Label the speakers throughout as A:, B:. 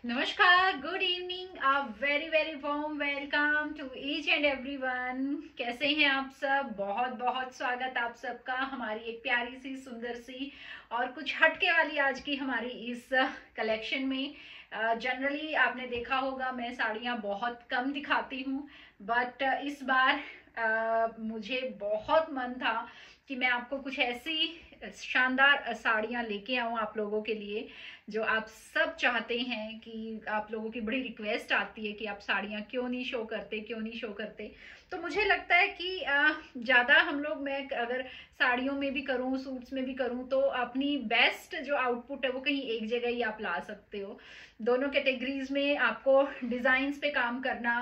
A: नमस्कार, good evening, a very very warm welcome to each and everyone. कैसे हैं आप सब? बहुत बहुत स्वागत आप सबका हमारी एक प्यारी सी सुंदर सी और कुछ हटके वाली आज की हमारी इस कलेक्शन में। जनरली आपने देखा होगा मैं साड़ियाँ बहुत कम दिखाती हूँ, बट इस बार मुझे बहुत मन था कि मैं आपको कुछ ऐसी शानदार साड़ियाँ लेके आऊँ आप लोगों के लिए जो आप सब चाहते हैं। कि आप लोगों की बड़ी रिक्वेस्ट आती है कि आप साड़ियाँ क्यों नहीं शो करते, क्यों नहीं शो करते। तो मुझे लगता है कि ज़्यादा हम लोग, मैं अगर साड़ियों में भी करूँ, सूट्स में भी करूँ, तो अपनी बेस्ट जो आउटपुट है वो कहीं एक जगह ही आप ला सकते हो। दोनों कैटेगरीज में आपको डिज़ाइंस पे काम करना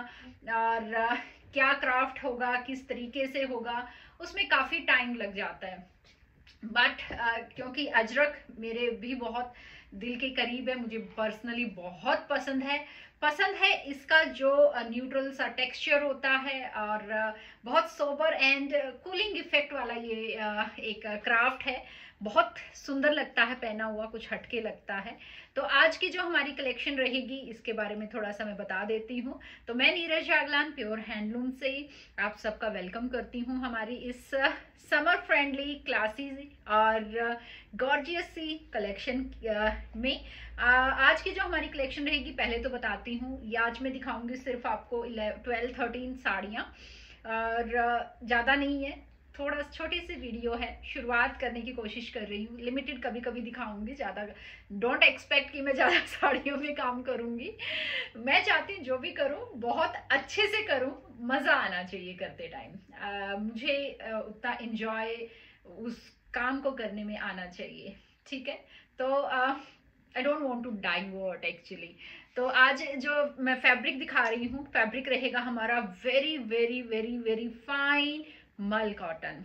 A: और क्या क्राफ्ट होगा, किस तरीके से होगा, उसमें काफ़ी टाइम लग जाता है। बट क्योंकि अजरक मेरे भी बहुत दिल के करीब है, मुझे पर्सनली बहुत पसंद है इसका जो न्यूट्रल सा टेक्सचर होता है और बहुत सोबर एंड कूलिंग इफेक्ट वाला ये एक क्राफ्ट है। बहुत सुंदर लगता है पहना हुआ, कुछ हटके लगता है। तो आज की जो हमारी कलेक्शन रहेगी इसके बारे में थोड़ा सा मैं बता देती हूँ। तो मैं नीरज जागलान प्योर हैंडलूम से आप सबका वेलकम करती हूँ हमारी इस समर फ्रेंडली क्लासी और गॉर्जियस सी कलेक्शन में। आज की जो हमारी कलेक्शन रहेगी पहले तो बताती हूँ, ये आज मैं दिखाऊंगी सिर्फ आपको 12-13 साड़ियाँ और ज़्यादा नहीं है, थोड़ा छोटी सी वीडियो है, शुरुआत करने की कोशिश कर रही हूँ। लिमिटेड कभी कभी दिखाऊंगी, ज़्यादा डोंट एक्सपेक्ट कि मैं ज़्यादा साड़ियों में काम करूँगी। मैं चाहती हूँ जो भी करूँ बहुत अच्छे से करूँ, मज़ा आना चाहिए करते टाइम। मुझे उतना इंजॉय उस काम को करने में आना चाहिए, ठीक है। तो I don't want to divert actually. तो आज जो मैं फैब्रिक दिखा रही हूँ, फैब्रिक रहेगा हमारा very very very very fine मल कॉटन।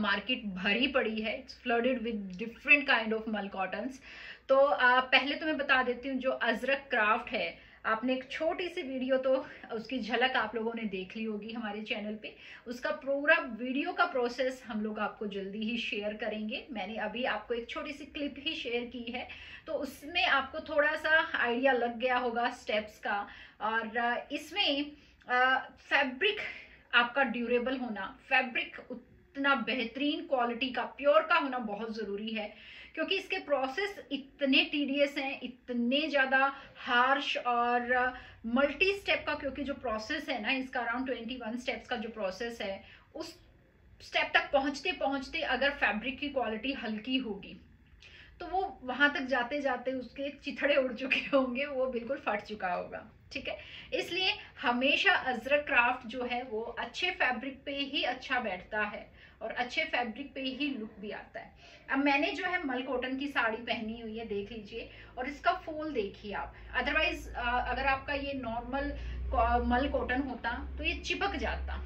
A: मार्केट भरी पड़ी है, it's flooded with different kind of मल कॉटन्स। तो पहले तो मैं बता देती हूँ जो अजरक क्राफ्ट है, आपने एक छोटी सी वीडियो तो उसकी झलक आप लोगों ने देख ली होगी हमारे चैनल पे। उसका पूरा वीडियो का प्रोसेस हम लोग आपको जल्दी ही शेयर करेंगे। मैंने अभी आपको एक छोटी सी क्लिप ही शेयर की है, तो उसमें आपको थोड़ा सा आइडिया लग गया होगा स्टेप्स का। और इसमें फैब्रिक आपका ड्यूरेबल होना, फैब्रिक उतना बेहतरीन क्वालिटी का प्योर का होना बहुत ज़रूरी है, क्योंकि इसके प्रोसेस इतने टीडियस हैं, इतने ज़्यादा हार्श और मल्टी स्टेप का, क्योंकि जो प्रोसेस है ना इसका अराउंड 21 स्टेप्स का जो प्रोसेस है, उस स्टेप तक पहुंचते पहुंचते अगर फैब्रिक की क्वालिटी हल्की होगी तो वो वहां तक जाते जाते उसके चिथड़े उड़ चुके होंगे, वो बिल्कुल फट चुका होगा, ठीक है। इसलिए हमेशा अजरक क्राफ्ट जो है वो अच्छे फैब्रिक पे ही अच्छा बैठता है और अच्छे फैब्रिक पे ही लुक भी आता है। अब मैंने जो है मल कॉटन की साड़ी पहनी हुई है, देख लीजिए, और इसका फोल देखिए आप। अदरवाइज अगर आपका ये नॉर्मल मल कॉटन होता तो ये चिपक जाता,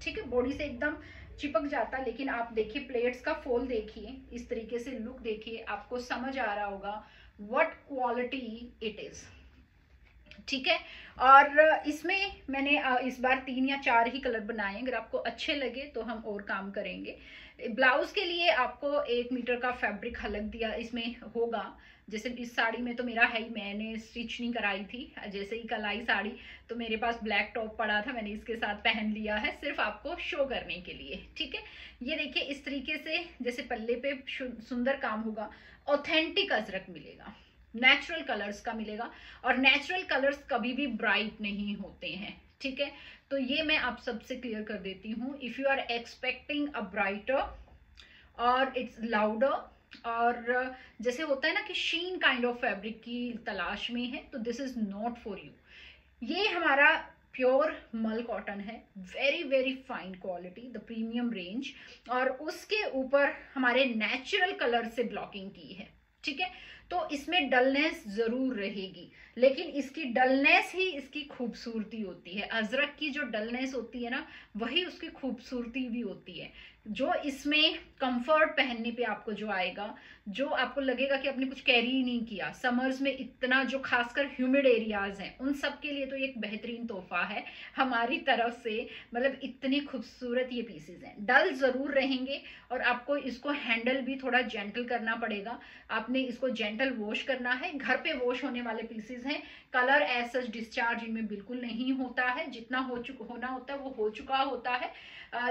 A: ठीक है, बॉडी से एकदम चिपक जाता। लेकिन आप देखिए प्लेट्स का फोल देखिए, इस तरीके से लुक देखिए, आपको समझ आ रहा होगा व्हाट क्वालिटी इट इज, ठीक है। और इसमें मैंने इस बार 3 या 4 ही कलर बनाए, अगर आपको अच्छे लगे तो हम और काम करेंगे। ब्लाउज के लिए आपको 1 मीटर का फैब्रिक अलग दिया इसमें होगा। जैसे इस साड़ी में तो मेरा है ही, मैंने स्टिच नहीं कराई थी, जैसे ही कल आई साड़ी तो मेरे पास ब्लैक टॉप पड़ा था, मैंने इसके साथ पहन लिया है सिर्फ आपको शो करने के लिए, ठीक है। ये देखिए इस तरीके से जैसे पल्ले पे सुंदर काम होगा, ऑथेंटिक अजरक मिलेगा, नेचुरल कलर्स का मिलेगा। और नेचुरल कलर्स कभी भी ब्राइट नहीं होते हैं, ठीक है। तो ये मैं आप सबसे क्लियर कर देती हूँ, if you are expecting a brighter or it's louder, और जैसे होता है ना कि शीन काइंड ऑफ फैब्रिक की तलाश में है, तो this is not for you. ये हमारा प्योर मल कॉटन है, very very fine quality, the premium range, और उसके ऊपर हमारे नेचुरल कलर से ब्लॉकिंग की है, ठीक है। तो इसमें डलनेस जरूर रहेगी, लेकिन इसकी डलनेस ही इसकी खूबसूरती होती है। अजरक की जो डलनेस होती है ना, वही उसकी खूबसूरती भी होती है। जो इसमें कंफर्ट पहनने पे आपको जो आएगा, जो आपको लगेगा कि आपने कुछ कैरी ही नहीं किया समर्स में इतना, जो खासकर ह्यूमिड एरियाज हैं उन सब के लिए तो एक बेहतरीन तोहफा है हमारी तरफ से। मतलब इतनी खूबसूरत ये पीसेज हैं, डल जरूर रहेंगे और आपको इसको हैंडल भी थोड़ा जेंटल करना पड़ेगा। आपने इसको जेंटल वॉश करना है, घर पे वॉश होने वाले पीसेज हैं। कलर एज सच डिस्चार्ज इनमें बिल्कुल नहीं होता है, जितना होना होता है वो हो चुका होता है।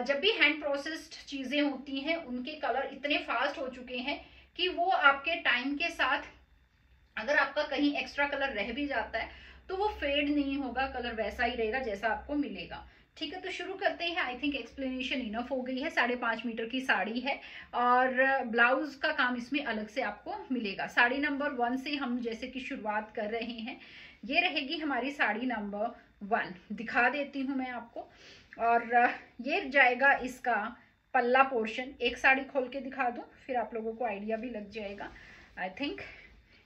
A: जब भी हैंड प्रोसेस्ड चीजें होती हैं उनके कलर इतने फास्ट हो चुके हैं कि वो आपके टाइम के साथ, अगर आपका कहीं एक्स्ट्रा कलर रह भी जाता है तो वो फेड नहीं होगा, कलर वैसा ही रहेगा जैसा आपको मिलेगा। ठीक है, तो शुरू करते हैं। आई थिंक एक्सप्लेनेशन इनफ हो गई है। 5.5 मीटर की साड़ी है और ब्लाउज का काम इसमें अलग से आपको मिलेगा। साड़ी नंबर 1 से हम जैसे कि शुरुआत कर रहे हैं, ये रहेगी हमारी साड़ी नंबर 1। दिखा देती हूँ मैं आपको। और ये जाएगा इसका पल्ला पोर्शन। एक साड़ी खोल के दिखा दूं फिर आप लोगों को आइडिया भी लग जाएगा। आई थिंक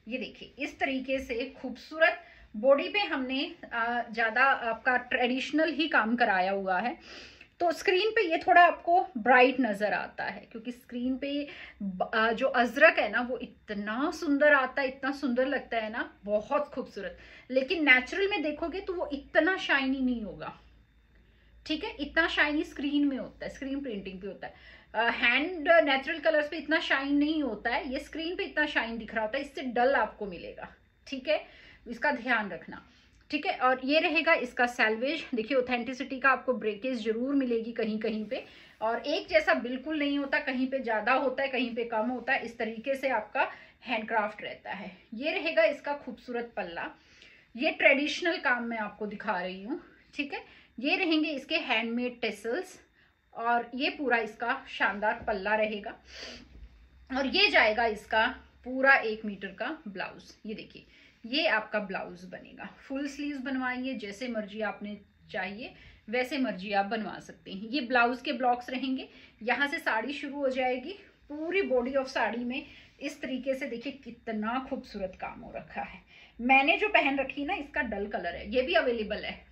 A: ये देखिए इस तरीके से खूबसूरत बॉडी पे हमने ज़्यादा आपका ट्रेडिशनल ही काम कराया हुआ है। तो स्क्रीन पे ये थोड़ा आपको ब्राइट नज़र आता है क्योंकि स्क्रीन पे जो अजरक है ना वो इतना सुंदर आता है, इतना सुंदर लगता है ना, बहुत खूबसूरत। लेकिन नेचुरल में देखोगे तो वो इतना शाइनी नहीं होगा। ठीक है, इतना शाइनी स्क्रीन में होता है, स्क्रीन प्रिंटिंग पे होता है। हैंड नेचुरल कलर्स पे इतना शाइन नहीं होता है, ये स्क्रीन पे इतना शाइन दिख रहा होता है, इससे डल आपको मिलेगा। ठीक है, इसका ध्यान रखना। ठीक है, और ये रहेगा इसका सैल्वेज। देखिए ऑथेंटिसिटी का आपको ब्रेकेज जरूर मिलेगी कहीं कहीं पे, और एक जैसा बिल्कुल नहीं होता, कहीं पे ज्यादा होता है कहीं पे कम होता है। इस तरीके से आपका हैंडक्राफ्ट रहता है। ये रहेगा इसका खूबसूरत पल्ला। ये ट्रेडिशनल काम मैं आपको दिखा रही हूँ। ठीक है, ये रहेंगे इसके हैंडमेड टेसल्स और ये पूरा इसका शानदार पल्ला रहेगा। और ये जाएगा इसका पूरा 1 मीटर का ब्लाउज। ये देखिए ये आपका ब्लाउज बनेगा। फुल स्लीव्स बनवाइए, जैसे मर्जी आपने चाहिए वैसे मर्जी आप बनवा सकते हैं। ये ब्लाउज के ब्लॉक्स रहेंगे, यहाँ से साड़ी शुरू हो जाएगी। पूरी बॉडी ऑफ साड़ी में इस तरीके से देखिए कितना खूबसूरत काम हो रखा है। मैंने जो पहन रखी ना इसका डल कलर है, ये भी अवेलेबल है।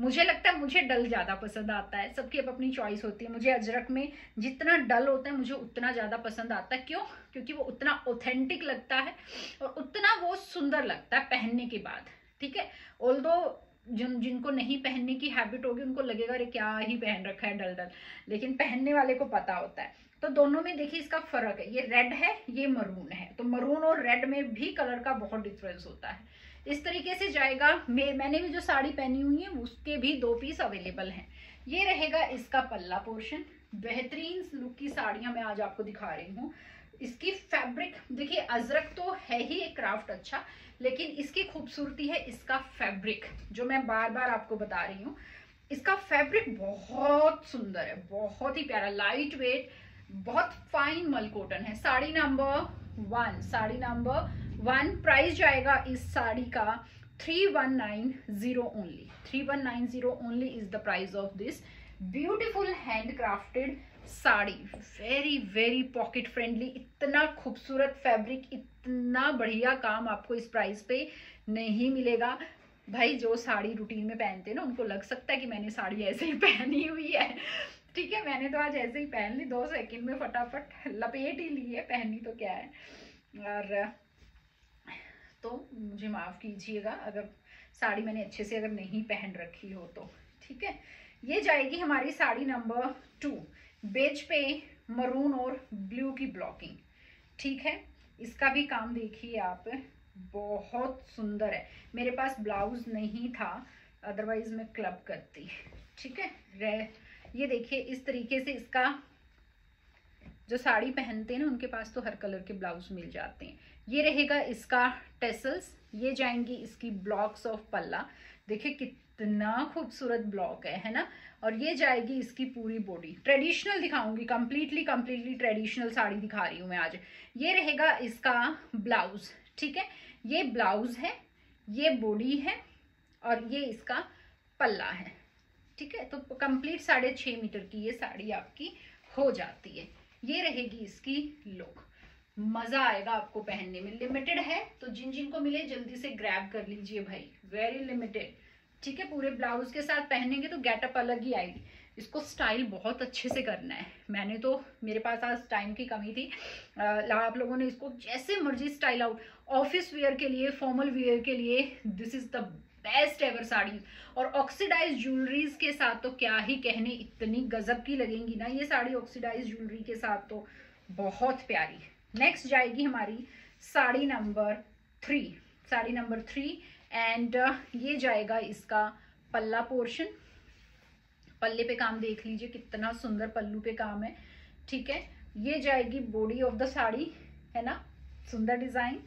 A: मुझे लगता है मुझे डल ज्यादा पसंद आता है, सबकी अपनी चॉइस होती है। मुझे अजरक में जितना डल होता है मुझे उतना ज्यादा पसंद आता है। क्यों? क्योंकि वो उतना ऑथेंटिक लगता है और उतना वो सुंदर लगता है पहनने के बाद। ठीक है, ऑल्दो जिनको नहीं पहनने की हैबिट होगी उनको लगेगा अरे क्या ही पहन रखा है डल डल, लेकिन पहनने वाले को पता होता है। तो दोनों में देखिए इसका फर्क है, ये रेड है ये मरून है, तो मरून और रेड में भी कलर का बहुत डिफरेंस होता है। इस तरीके से जाएगा। मैंने भी जो साड़ी पहनी हुई है उसके भी 2 पीस अवेलेबल हैं। ये रहेगा इसका पल्ला पोर्शन। बेहतरीन लुक की साड़ियां मैं आज आपको दिखा रही हूँ। इसकी फैब्रिक देखिए, अजरक तो है ही एक क्राफ्ट अच्छा, लेकिन इसकी खूबसूरती है इसका फैब्रिक, जो मैं बार बार आपको बता रही हूँ। इसका फैब्रिक बहुत सुंदर है, बहुत ही प्यारा, लाइट वेट, बहुत फाइन मल कॉटन है। साड़ी नंबर 1 प्राइस जाएगा इस साड़ी का 3190 only. 3190 only is the price of this beautiful handcrafted sari. Very very pocket friendly, इतना खूबसूरत फैब्रिक, इतना बढ़िया काम आपको इस प्राइस पे नहीं मिलेगा। भाई जो साड़ी रूटीन में पहनते हैं ना उनको लग सकता है कि मैंने साड़ी ऐसे ही पहनी हुई है। ठीक है, मैंने तो आज ऐसे ही पहन ली, 2 सेकंड में फटाफट लपेट ही ली है, पहनी तो क्या है। और तो मुझे माफ़ कीजिएगा अगर साड़ी मैंने अच्छे से अगर नहीं पहन रखी हो तो। ठीक है, ये जाएगी हमारी साड़ी नंबर 2, बेज पे मरून और ब्लू की ब्लॉकिंग। ठीक है, इसका भी काम देखिए आप, बहुत सुंदर है। मेरे पास ब्लाउज नहीं था, अदरवाइज मैं क्लब करती। ठीक है, ये देखिए इस तरीके से इसका, जो साड़ी पहनते हैं ना उनके पास तो हर कलर के ब्लाउज मिल जाते हैं। ये रहेगा इसका टेसल्स, ये जाएंगी इसकी ब्लॉक्स ऑफ पल्ला। देखिए कितना खूबसूरत ब्लॉक है ना। और ये जाएगी इसकी पूरी बॉडी। ट्रेडिशनल दिखाऊंगी, कंप्लीटली ट्रेडिशनल साड़ी दिखा रही हूँ मैं आज। ये रहेगा इसका ब्लाउज। ठीक है, ये ब्लाउज है, ये बॉडी है और ये इसका पल्ला है। ठीक है, तो कंप्लीट 6.5 मीटर की ये साड़ी आपकी हो जाती है। ये रहेगी इसकी लुक, मजा आएगा आपको पहनने में। लिमिटेड है तो जिन जिन को मिले जल्दी से ग्रैब कर लीजिए भाई, वेरी लिमिटेड। ठीक है, पूरे ब्लाउज के साथ पहनेंगे तो गेटअप अलग ही आएगी। इसको स्टाइल बहुत अच्छे से करना है। मैंने तो, मेरे पास आज टाइम की कमी थी, आप लोगों ने इसको जैसे मर्जी स्टाइल आउट, ऑफिस वेयर के लिए, फॉर्मल वेयर के लिए this is the best ever sari. और ऑक्सीडाइज ज्वेलरीज के साथ तो क्या ही कहने, इतनी गजब की लगेंगी ना ये साड़ी ऑक्सीडाइज ज्वेलरी के साथ, तो बहुत प्यारी। नेक्स्ट जाएगी हमारी sari number 3, sari number 3 and ये जाएगा इसका पल्ला पोर्शन। पल्ले पे काम देख लीजिए कितना सुंदर पल्लू पे काम है, ठीक है। ये जाएगी बॉडी ऑफ द साड़ी, है ना, सुंदर डिजाइन,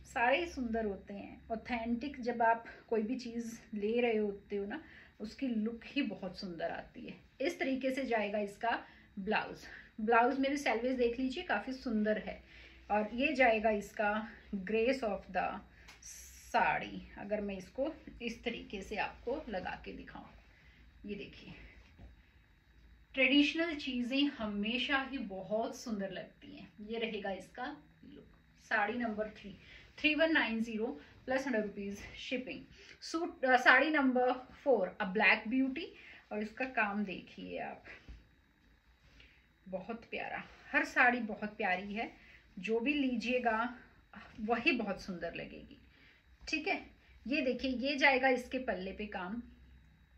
A: सारे ही सुंदर होते हैं। ऑथेंटिक जब आप कोई भी चीज ले रहे होते हो ना, उसकी लुक ही बहुत सुंदर आती है। इस तरीके से जाएगा इसका ब्लाउज। ब्लाउज में भी सैलवेज देख लीजिए काफी सुंदर है। और ये जाएगा इसका ग्रेस ऑफ द साड़ी। अगर मैं इसको इस तरीके से आपको लगा के दिखाऊं, ये देखिए, ट्रेडिशनल चीजें हमेशा ही बहुत सुंदर लगती हैं। ये रहेगा इसका look. Sari number 3, 3190 plus 100 rupees shipping. Suit sari number 4 अ ब्लैक ब्यूटी, और इसका काम देखिए आप, बहुत प्यारा। हर साड़ी बहुत प्यारी है, जो भी लीजिएगा वही बहुत सुंदर लगेगी, ठीक है। ये देखिए, ये जाएगा इसके पल्ले पे काम,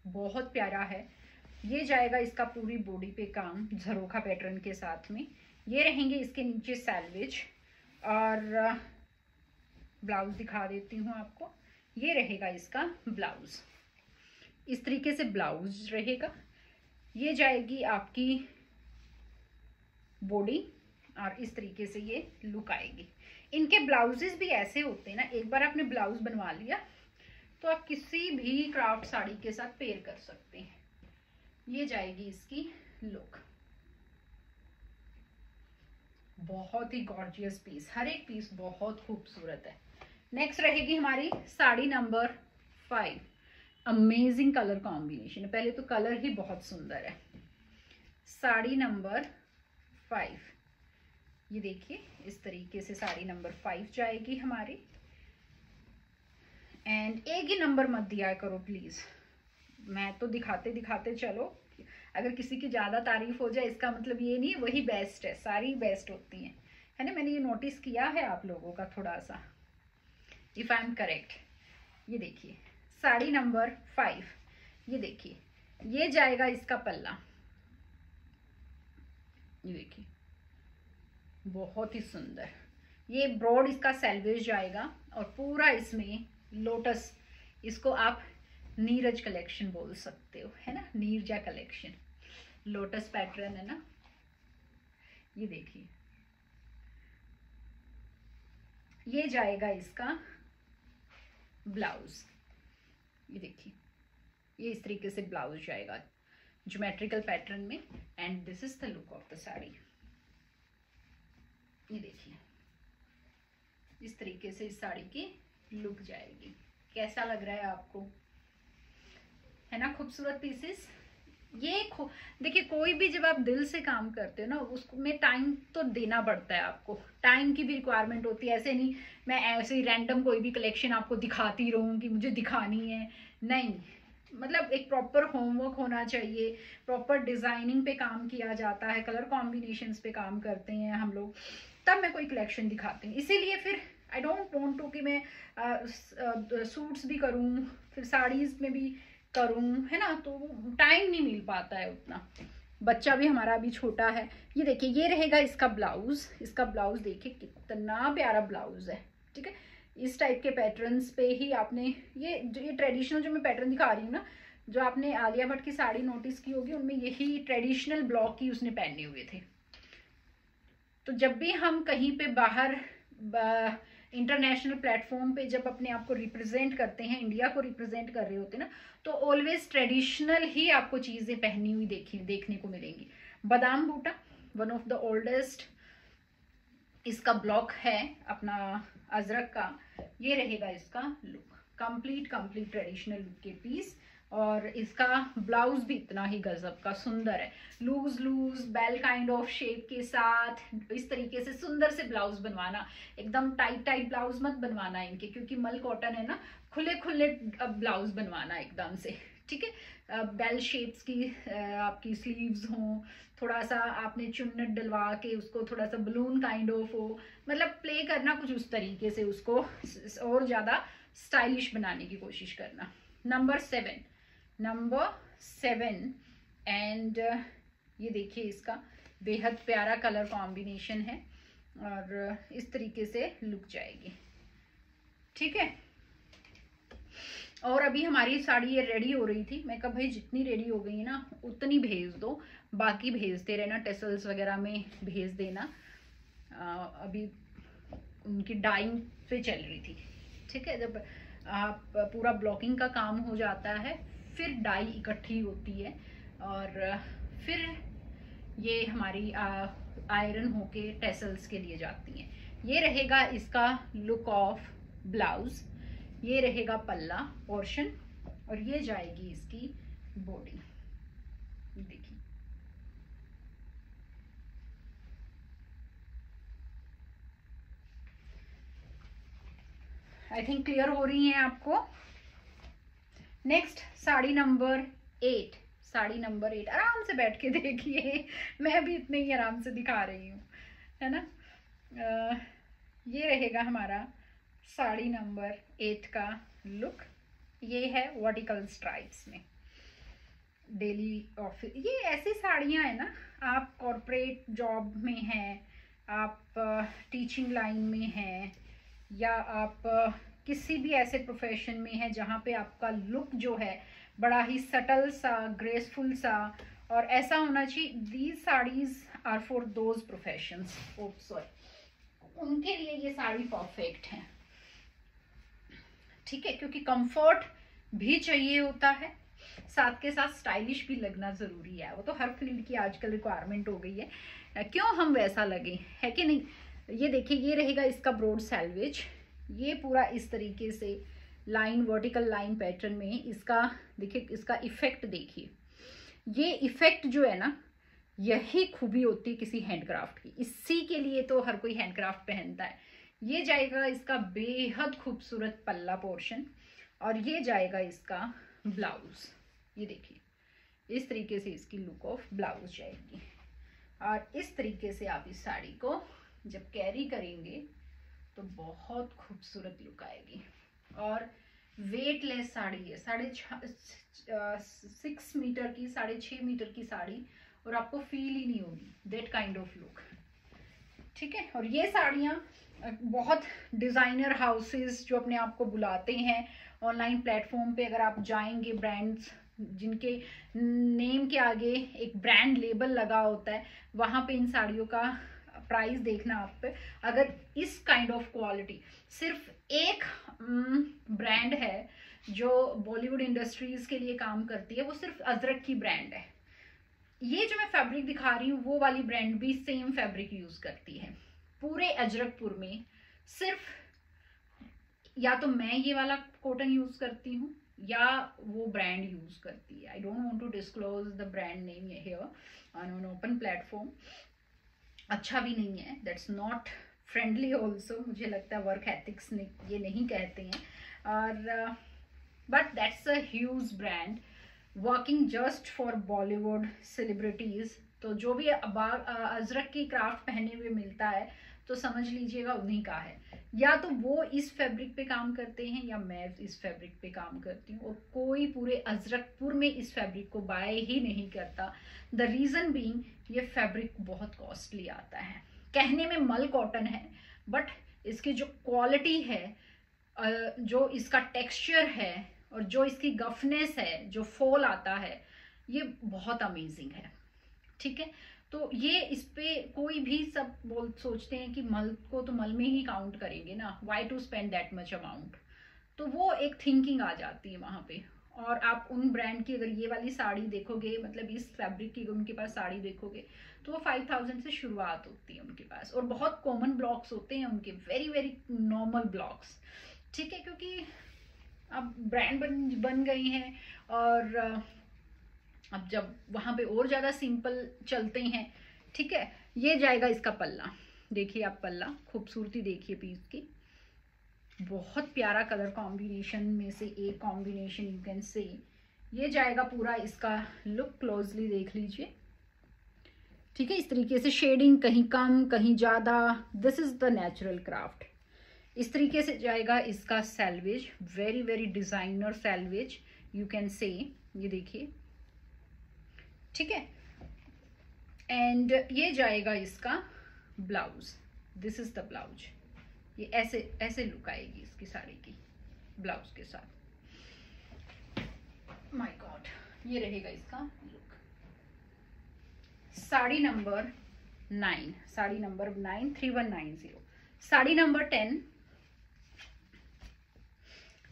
A: बहुत प्यारा है। ये जाएगा इसका पूरी बॉडी पे काम झरोखा पैटर्न के साथ में। ये रहेंगे इसके नीचे सैलवेज। और ब्लाउज दिखा देती हूँ आपको, ये रहेगा इसका ब्लाउज। इस तरीके से ब्लाउज रहेगा। ये जाएगी आपकी बॉडी और इस तरीके से ये लुक आएगी। इनके ब्लाउजेस भी ऐसे होते हैं ना, एक बार आपने ब्लाउज बनवा लिया तो आप किसी भी क्राफ्ट साड़ी के साथ पेयर कर सकते हैं। ये जाएगी इसकी लुक, बहुत ही गॉर्जियस पीस, हर एक पीस बहुत खूबसूरत है। नेक्स्ट रहेगी हमारी sari number 5। Amazing colour combination है, पहले तो कलर ही बहुत सुंदर है। साड़ी नंबर 5, ये देखिए इस तरीके से साड़ी नंबर 5 जाएगी हमारी। एंड एक ही नंबर मत दिया करो प्लीज, मैं तो दिखाते दिखाते चलो, अगर किसी की ज्यादा तारीफ हो जाए इसका मतलब ये नहीं वही बेस्ट है, सारी बेस्ट होती हैं, है ना। मैंने ये नोटिस किया है आप लोगों का थोड़ा सा, इफ आई एम करेक्ट। ये देखिए साड़ी नंबर 5, ये देखिए, ये जाएगा इसका पल्ला, ये देखिए बहुत ही सुंदर। ये ब्रॉड इसका सैलवेज जाएगा और पूरा इसमें लोटस, इसको आप नीरज कलेक्शन बोल सकते हो, है ना, नीरजा कलेक्शन, लोटस पैटर्न है ना। ये देखिए, ये जाएगा इसका ब्लाउज, ये देखिए, ये इस तरीके से ब्लाउज जाएगा ज्योमेट्रिकल पैटर्न में। And this is the look of the sari. ये देखिए इस तरीके से इस साड़ी की लुक जाएगी। कैसा लग रहा है आपको, है ना, खूबसूरत पीसेस। ये देखिए, कोई भी जब आप दिल से काम करते हो ना, उसको में टाइम तो देना पड़ता है, आपको टाइम की भी रिक्वायरमेंट होती है। ऐसे नहीं मैं ऐसे ही रैंडम कोई भी कलेक्शन आपको दिखाती रहूं कि मुझे दिखानी है, नहीं, मतलब एक प्रॉपर होमवर्क होना चाहिए, प्रॉपर डिजाइनिंग पे काम किया जाता है, कलर कॉम्बिनेशंस पे काम करते हैं हम लोग, तब मैं कोई कलेक्शन दिखाती हूँ। इसीलिए फिर आई डोंट वांट टू कि मैं सूट्स भी करूँ, फिर साड़ीज में भी करूँ, है ना, तो टाइम नहीं मिल पाता है उतना। बच्चा भी हमारा अभी छोटा है। ये देखिए, ये रहेगा इसका ब्लाउज। इसका ब्लाउज देखिए कितना प्यारा ब्लाउज है, ठीक है। इस टाइप के पैटर्न्स पे ही आपने ये ट्रेडिशनल जो मैं पैटर्न दिखा रही हूँ ना, जो आपने आलिया भट्ट की साड़ी नोटिस की होगी, उनमें यही ट्रेडिशनल ब्लॉक ही उसने पहने हुए थे। तो जब भी हम कहीं पे बाहर इंटरनेशनल प्लेटफॉर्म पे जब अपने आप को रिप्रेजेंट करते हैं, इंडिया को रिप्रेजेंट कर रहे होते हैं ना, तो ऑलवेज ट्रेडिशनल ही आपको चीजें पहनी हुई देखने को मिलेंगी। बादाम बूटा वन ऑफ द ओल्डेस्ट इसका ब्लॉक है अपना अजरक का। ये रहेगा इसका लुक, कंप्लीट ट्रेडिशनल लुक के पीस। और इसका ब्लाउज भी इतना ही गजब का सुंदर है, loose bell kind of shape के साथ। इस तरीके से सुंदर से ब्लाउज बनवाना, एकदम टाइट ब्लाउज मत बनवाना इनके, क्योंकि मल कॉटन है ना, खुले ब्लाउज बनवाना एकदम से, ठीक है। बेल शेप्स की आपकी स्लीव्स हों, थोड़ा सा आपने चुन्नट डलवा के उसको थोड़ा सा बलून काइंड ऑफ हो, मतलब प्ले करना कुछ उस तरीके से, उसको और ज़्यादा स्टाइलिश बनाने की कोशिश करना। नंबर 7 एंड ये देखिए इसका बेहद प्यारा कलर कॉम्बिनेशन है और इस तरीके से लुक जाएगी, ठीक है। और अभी हमारी साड़ी ये रेडी हो रही थी, मैं कहा भाई जितनी रेडी हो गई है ना उतनी भेज दो, बाकी भेजते रहना, टेसल्स वगैरह में भेज देना। अभी उनकी डाइंग पे चल रही थी, ठीक है। जब आप पूरा ब्लॉकिंग का काम हो जाता है फिर डाई इकट्ठी होती है और फिर ये हमारी आयरन होके टेसल्स के लिए जाती हैं। ये रहेगा इसका लुक ऑफ ब्लाउज, ये रहेगा पल्ला पोर्शन और ये जाएगी इसकी बॉडी। देखिए आई थिंक क्लियर हो रही हैं आपको। Next sari number 8, sari number 8, आराम से बैठ के देखिए, मैं भी इतने ही आराम से दिखा रही हूँ, है ना। ये रहेगा हमारा साड़ी नंबर 8 का लुक। ये है वर्टिकल स्ट्राइप्स में, डेली ऑफिस, ये ऐसी साड़ियाँ हैं ना, आप कॉरपोरेट जॉब में हैं, आप टीचिंग लाइन में हैं, या आप किसी भी ऐसे प्रोफेशन में है जहाँ पे आपका लुक जो है बड़ा ही सटल सा, ग्रेसफुल सा और ऐसा होना चाहिए। These saris are for those professions, उनके लिए ये साड़ी परफेक्ट है, ठीक है। क्योंकि कंफर्ट भी चाहिए होता है, साथ के साथ स्टाइलिश भी लगना जरूरी है। वो तो हर फील्ड की आजकल रिक्वायरमेंट हो गई है, क्यों हम वैसा लगे, है कि नहीं। ये देखिए ये रहेगा इसका ब्रॉड सैल्वेज, ये पूरा इस तरीके से लाइन, वर्टिकल लाइन पैटर्न में इसका देखिए, इसका इफेक्ट देखिए। ये इफेक्ट जो है ना, यही खूबी होती है किसी हैंडक्राफ्ट की, इसी के लिए तो हर कोई हैंडक्राफ्ट पहनता है। ये जाएगा इसका बेहद खूबसूरत पल्ला पोर्शन और ये जाएगा इसका ब्लाउज। ये देखिए इस तरीके से इसकी लुक ऑफ ब्लाउज जाएगी और इस तरीके से आप इस साड़ी को जब कैरी करेंगे तो बहुत खूबसूरत लुक आएगी। और वेटलेस साड़ी है, 6.5 मीटर की, 6.5 मीटर की साड़ी, और आपको फील ही नहीं होगी दैट काइंड ऑफ लुक, ठीक है। और ये साड़ियाँ बहुत डिज़ाइनर हाउसेस जो अपने आप को बुलाते हैं ऑनलाइन प्लेटफॉर्म पे, अगर आप जाएंगे, ब्रांड्स जिनके नेम के आगे एक ब्रांड लेबल लगा होता है, वहाँ पे इन साड़ियों का प्राइस देखना आप पे। अगर इस काइंड ऑफ क्वालिटी, सिर्फ एक ब्रांड है जो बॉलीवुड इंडस्ट्रीज के लिए काम करती है, वो सिर्फ अजरक की ब्रांड है। ये जो मैं फैब्रिक दिखा रही हूँ वो वाली ब्रांड भी सेम फैब्रिक यूज करती है। पूरे अजरकपुर में सिर्फ या तो मैं ये वाला कॉटन यूज करती हूँ या वो ब्रांड यूज करती है। I don't want to disclose the brand name here on an open platform, अच्छा भी नहीं है, दैट्स नॉट फ्रेंडली ऑल्सो, मुझे लगता है वर्क एथिक्स ने ये नहीं कहते हैं। और but that's a huge brand working just for Bollywood celebrities. तो जो भी अजरक की क्राफ्ट पहने हुए मिलता है तो समझ लीजिएगा उन्हीं का है। या तो वो इस फैब्रिक पे काम करते हैं या मैं इस फैब्रिक पे काम करती हूँ, और कोई पूरे अजरकपुर में इस फैब्रिक को बाय ही नहीं करता। द रीज़न बीइंग ये फैब्रिक बहुत कॉस्टली आता है। कहने में मल कॉटन है बट इसकी जो क्वालिटी है, जो इसका टेक्सचर है और जो इसकी गफनेस है, जो फॉल आता है, ये बहुत अमेजिंग है, ठीक है। तो ये इस पे कोई भी सब सोचते हैं कि मल को तो मल में ही काउंट करेंगे ना, why to spend that much amount, तो वो एक थिंकिंग आ जाती है वहाँ पे। और आप उन ब्रांड की अगर ये वाली साड़ी देखोगे, मतलब इस फैब्रिक की उनके पास साड़ी देखोगे तो वो 5000 से शुरुआत होती है उनके पास, और बहुत कॉमन ब्लॉक्स होते हैं उनके, वेरी वेरी नॉर्मल ब्लॉक्स, ठीक है। क्योंकि अब ब्रांड बन गई हैं और अब जब वहाँ पे और ज़्यादा सिंपल चलते हैं, ठीक है। ये जाएगा इसका पल्ला, देखिए आप पल्ला, खूबसूरती देखिए पीस की, बहुत प्यारा कलर कॉम्बिनेशन में से एक कॉम्बिनेशन यू कैन से। ये जाएगा पूरा इसका लुक, क्लोजली देख लीजिए। ठीक है, इस तरीके से शेडिंग कहीं कम कहीं ज़्यादा, this is the natural craft. इस तरीके से जाएगा इसका salvage, very very designer salvage you can say, ये देखिए। ठीक है, एंड ये जाएगा इसका blouse, this is the blouse. ये ऐसे ऐसे लुक आएगी इसकी साड़ी की ब्लाउज के साथ। माय गॉड, ये रहेगा इसका look. Sari number 9, sari number 9 3190। Sari number 10,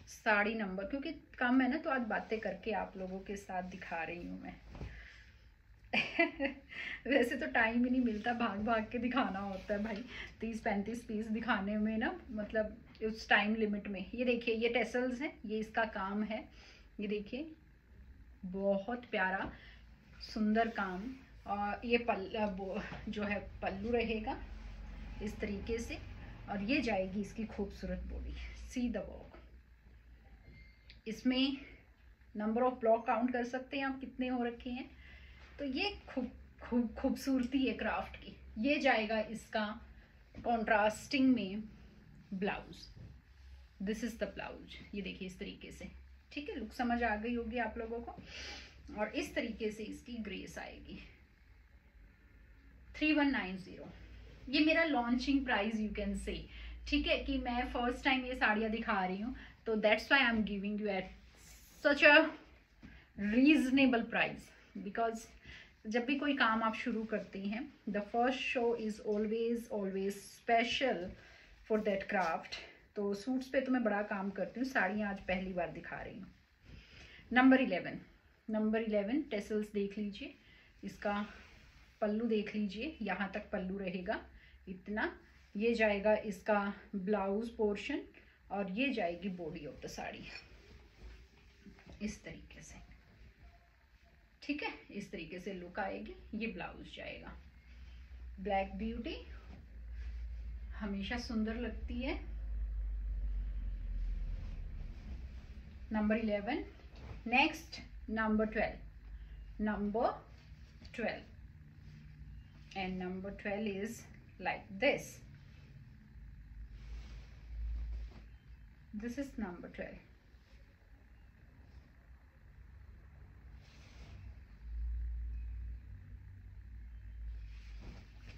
A: sari number, क्योंकि कम है ना तो आज बातें करके आप लोगों के साथ दिखा रही हूँ मैं। वैसे तो टाइम ही नहीं मिलता, भाग भाग के दिखाना होता है भाई, 30-35 पीस दिखाने में ना, मतलब उस टाइम लिमिट में। ये देखिए, ये टेसल्स हैं, ये इसका काम है, ये देखिए बहुत प्यारा सुंदर काम। और ये जो है पल्लू रहेगा इस तरीके से, और ये जाएगी इसकी खूबसूरत बॉडी। सी द वर्क, इसमें नंबर ऑफ ब्लॉक काउंट कर सकते हैं आप कितने हो रखे हैं। तो ये खूबसूरती है क्राफ्ट की। ये जाएगा इसका कॉन्ट्रास्टिंग में blouse, this is the blouse. ये देखिए इस तरीके से, ठीक है, लुक समझ आ गई होगी आप लोगों को। और इस तरीके से इसकी ग्रेस आएगी 3190। ये मेरा launching price you can say, ठीक है, कि मैं फर्स्ट टाइम ये साड़ियाँ दिखा रही हूँ, तो that's why I am giving you at such a reasonable price. Because जब भी कोई काम आप शुरू करती हैं, the first show is always special for that craft. तो सूट्स पे तो मैं बड़ा काम करती हूँ, साड़ियाँ आज पहली बार दिखा रही हूँ। नंबर 11 टेसल्स देख लीजिए, इसका पल्लू देख लीजिए, यहाँ तक पल्लू रहेगा इतना। ये जाएगा इसका ब्लाउज पोर्शन, और ये जाएगी बॉडी ऑफ द साड़ी इस तरीके से। ठीक है, इस तरीके से लुक आएगी। ये ब्लाउज जाएगा। ब्लैक ब्यूटी हमेशा सुंदर लगती है। Number 11, next number 12, and number 12 is like this. This is number 12.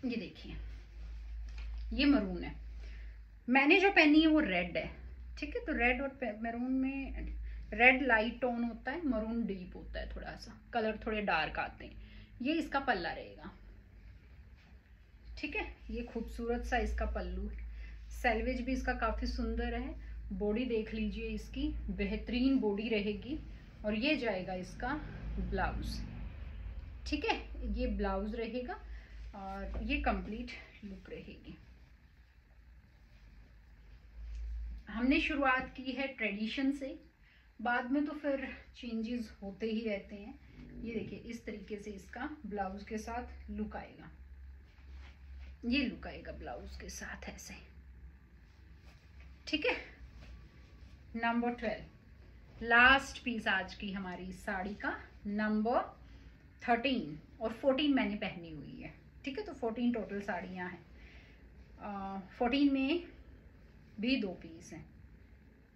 A: ये देखिए, ये मरून है, मैंने जो पहनी है वो रेड है। ठीक है, तो रेड और मैरून में रेड लाइट टोन होता है, मरून डीप होता है, थोड़ा सा कलर थोड़े डार्क आते हैं। ये इसका पल्ला रहेगा। ठीक है, ये खूबसूरत सा इसका पल्लू है। सैल्वेज भी इसका काफी सुंदर है। बॉडी देख लीजिए, इसकी बेहतरीन बॉडी रहेगी। और ये जाएगा इसका ब्लाउज। ठीक है, ये ब्लाउज रहेगा और ये कंप्लीट लुक रहेगी। हमने शुरुआत की है ट्रेडिशन से, बाद में तो फिर चेंजेस होते ही रहते हैं। ये देखिए, इस तरीके से इसका ब्लाउज के साथ लुक आएगा। ये लुक आएगा ब्लाउज के साथ ऐसे। ठीक है, नंबर 12, लास्ट पीस आज की हमारी साड़ी का, नंबर 13 और 14 मैंने पहनी हुई है। ठीक है, तो 14 टोटल साड़ियाँ हैं। 14 में भी 2 पीस हैं।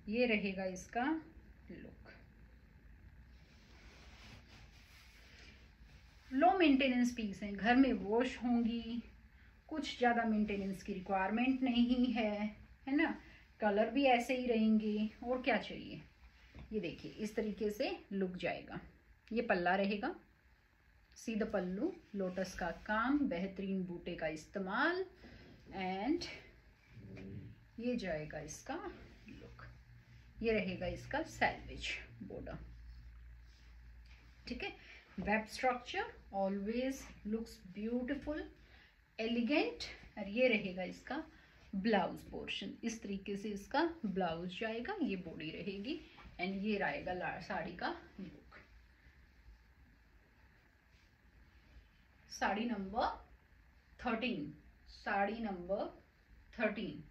A: ये रहेगा इसका लुक। लो मेंटेनेंस पीस है, घर में वॉश होंगी, कुछ ज़्यादा मेंटेनेंस की रिक्वायरमेंट नहीं है ना। कलर भी ऐसे ही रहेंगे, और क्या चाहिए। ये देखिए, इस तरीके से लुक जाएगा। ये पल्ला रहेगा, सी द पल्लू, लोटस का काम, बेहतरीन बूटे का इस्तेमाल, एंड ये जाएगा इसका लुक। ये रहेगा इसका सैल्वेज बॉर्डर। ठीक है, web structure always looks beautiful, elegant. और ये रहेगा इसका ब्लाउज पोर्शन। इस तरीके से इसका ब्लाउज जाएगा, ये बॉडी रहेगी, एंड ये रहेगा साड़ी का look. Sari number 13, sari number 13।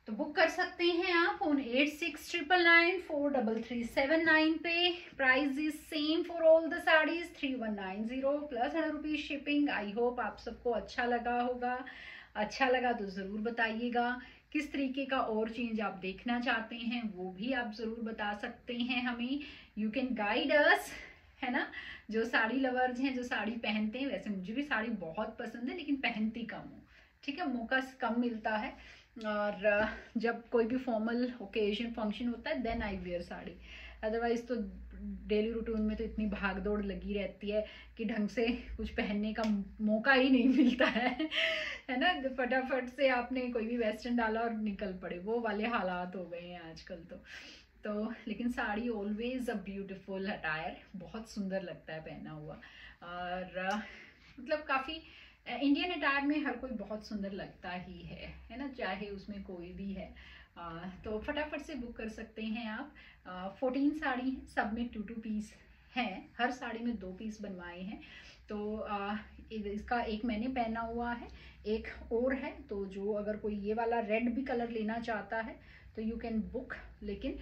A: तो बुक कर सकते हैं आप ऑन 8699943379 पे। Price is same for all the saris 3190 plus 100 rupees shipping. I hope आप सबको अच्छा लगा होगा। अच्छा लगा तो ज़रूर बताइएगा। किस तरीके का और चेंज आप देखना चाहते हैं वो भी आप ज़रूर बता सकते हैं हमें। यू कैन गाइड अस, है ना। जो साड़ी लवर्स हैं, जो साड़ी पहनते हैं, वैसे मुझे भी साड़ी बहुत पसंद है लेकिन पहनती कम हूँ, ठीक है, मौका कम मिलता है। और जब कोई भी फॉर्मल ओकेजन फंक्शन होता है then I wear sari, otherwise तो डेली रूटीन में तो इतनी भाग दौड़ लगी रहती है कि ढंग से कुछ पहनने का मौका ही नहीं मिलता है ना। फटाफट से आपने कोई भी वेस्टर्न डाला और निकल पड़े, वो वाले हालात हो गए हैं आजकल तो लेकिन sari always a beautiful attire, बहुत सुंदर लगता है पहना हुआ। और मतलब काफ़ी इंडियन अटायर में हर कोई बहुत सुंदर लगता ही है ना, चाहे उसमें कोई भी है। तो फटाफट से बुक कर सकते हैं आप। 14 साड़ी हैं, सब में 2 पीस हैं, हर साड़ी में 2 पीस बनवाए हैं। तो इसका एक मैंने पहना हुआ है, एक और है। तो जो अगर कोई ये वाला रेड भी कलर लेना चाहता है तो यू कैन बुक, लेकिन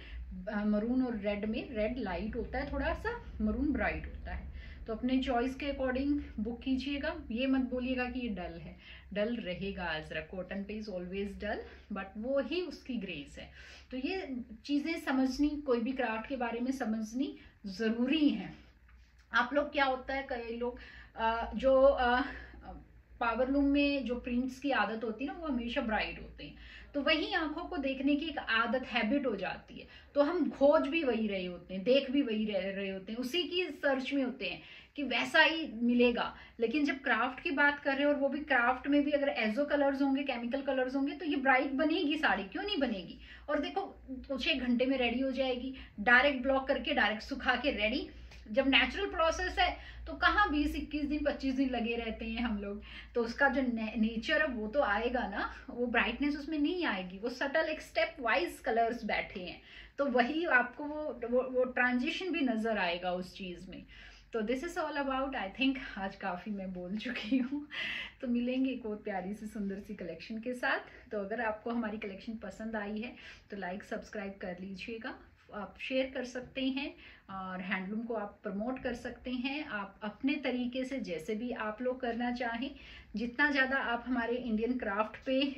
A: मरून और रेड में रेड लाइट होता है थोड़ा सा, मरून ब्राइट होता है। तो अपने चॉइस के अकॉर्डिंग बुक कीजिएगा। ये मत बोलिएगा कि ये डल है, डल रहेगा अजरक, कॉटन पे इज ऑलवेज डल, बट वो ही उसकी ग्रेस है। तो ये चीज़ें समझनी, कोई भी क्राफ्ट के बारे में समझनी ज़रूरी है। आप लोग क्या होता है, कई लोग जो पावर लूम में जो प्रिंट्स की आदत होती है ना वो हमेशा ब्राइट होते हैं, तो वही आंखों को देखने की एक आदत, हैबिट हो जाती है। तो हम खोज भी वही रहे होते हैं, देख भी वही रहे होते हैं, उसी की सर्च में होते हैं कि वैसा ही मिलेगा। लेकिन जब क्राफ्ट की बात कर रहे हैं और वो भी क्राफ्ट में भी अगर एजो कलर्स होंगे, केमिकल कलर्स होंगे, तो ये ब्राइट बनेगी साड़ी, क्यों नहीं बनेगी। और देखो कुछ एक घंटे में रेडी हो जाएगी, डायरेक्ट ब्लॉक करके डायरेक्ट सुखा के रेडी। जब नेचुरल प्रोसेस है तो कहाँ 20-21 दिन 25 दिन लगे रहते हैं हम लोग, तो उसका जो नेचर है वो तो आएगा ना, वो ब्राइटनेस उसमें नहीं आएगी, वो सटल एक स्टेप वाइज कलर्स बैठे हैं, तो वही आपको वो ट्रांजिशन भी नजर आएगा उस चीज में। तो this is all about, I think आज काफ़ी मैं बोल चुकी हूँ। तो मिलेंगे एक और प्यारी सी सुंदर सी कलेक्शन के साथ। तो अगर आपको हमारी कलेक्शन पसंद आई है तो लाइक सब्सक्राइब कर लीजिएगा, आप शेयर कर सकते हैं और हैंडलूम को आप प्रमोट कर सकते हैं आप अपने तरीके से, जैसे भी आप लोग करना चाहें। जितना ज़्यादा आप हमारे इंडियन क्राफ्ट पे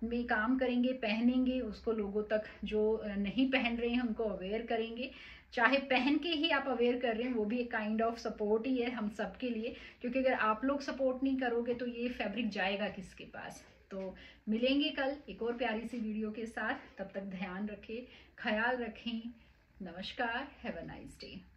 A: में काम करेंगे, पहनेंगे, उसको लोगों तक जो नहीं पहन रहे हैं उनको अवेयर करेंगे। चाहे पहन के ही आप अवेयर कर रहे हैं, वो भी एक काइंड ऑफ सपोर्ट ही है हम सब के लिए, क्योंकि अगर आप लोग सपोर्ट नहीं करोगे तो ये फैब्रिक जाएगा किसके पास। तो मिलेंगे कल एक और प्यारी सी वीडियो के साथ, तब तक ध्यान रखें, ख्याल रखें। नमस्कार, हैव अ नाइस डे।